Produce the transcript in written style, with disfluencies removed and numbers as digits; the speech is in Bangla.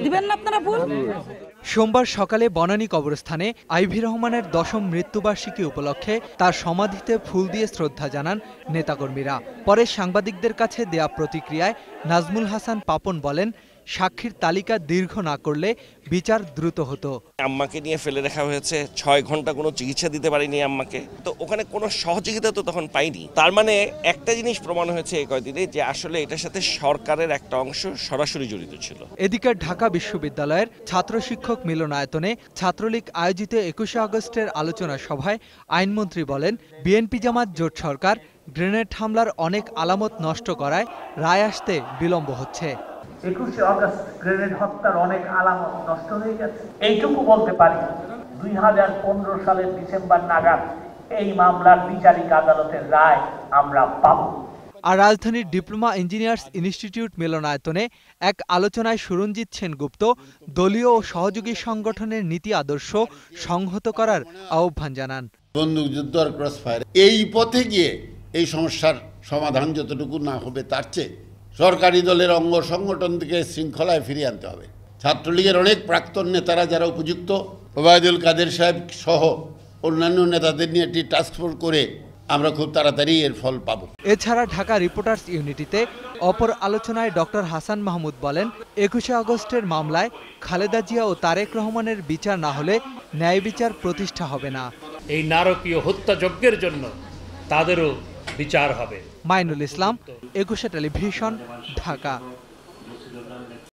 দিবেন না আপনারা ফুল? সোমবার সকালে বনানী কবরস্থানে আইভি রহমানের ১০ম মৃত্যুবার্ষিকী উপলক্ষে তার সমাধিতে ফুল দিয়ে শ্রদ্ধা জানান নেতাকর্মীরা। পরে সাংবাদিকদের কাছে দেয়া প্রতিক্রিয়ায় নাজমুল হাসান পাপন বলেন, সাক্ষীর তালিকা দীর্ঘ না করলে বিচার দ্রুত হতো। আম্মাকে নিয়ে ফেলে রাখা হয়েছে, ৬ ঘন্টা কোনো চিকিৎসা দিতে পারিনি আম্মাকে, তো ওখানে কোনো সহযোগিতা তো তখন পাইনি। তার মানে একটা জিনিস প্রমাণ হয়েছে এই কয়দিনে যে আসলে এটার সাথে সরকারের একটা অংশ সরাসরি জড়িত ছিল। এদিকে ঢাকা বিশ্ববিদ্যালয়ের ছাত্র শিক্ষক মিলনায়তনে ছাত্রলীগ আয়োজিত ২১শে আগস্টের আলোচনা সভায় আইনমন্ত্রী বলেন, বিএনপি জামাত জোট সরকার গ্রেনেড হামলার অনেক আলামত নষ্ট করায় রায় আসতে বিলম্ব হচ্ছে। ২১শে আগস্ট গ্রেনেড হত্যার অনেক আলামত নষ্ট হয়ে গেছে, এইটুকু বলতে পারি। ২০১৫ সালের ডিসেম্বর নাগাদ এই মামলার বিচারিক আদালতের রায় আমরা পাব। আর রাজধানীর ডিপ্লোমা ইঞ্জিনিয়ার্স ইনস্টিটিউট মিলনায়তনে এক আলোচনায় সুরঞ্জিত সেনগুপ্ত দলীয় ও সহযোগী সংগঠনের নীতি আদর্শ সংহত করার আহ্বান জানান। বন্দুকযুদ্ধ আর ক্রসফায়ার এই পথে গিয়ে এই সমস্যার সমাধান যতটুকু না হবে তার চেয়ে সরকারি দলের অঙ্গ সংগঠন থেকে শৃঙ্খলায় ফিরিয়ে আনতে হবে। ছাত্রলীগের অনেক প্রাক্তন নেতারা যারা উপযুক্ত, ওবায়দুল কাদের সাহেব সহ অন্যান্য নেতাদের নিয়ে একটি টাস্কফোর্স করে আমরা খুব তাড়াতাড়ি এর ফল পাব। এছাড়া ঢাকা রিপোর্টার্স ইউনিটিতে অপর আলোচনায় ডক্টর হাসান মাহমুদ বলেন, ২১শে আগস্টের মামলায় খালেদা জিয়া ও তারেক রহমানের বিচার না হলে ন্যায় বিচার প্রতিষ্ঠা হবে না। এই নারকীয় হত্যাযজ্ঞের জন্য তাদেরও বিচার হবে। মাইনুল ইসলাম, ২১শে টেলিভিশন, ঢাকা।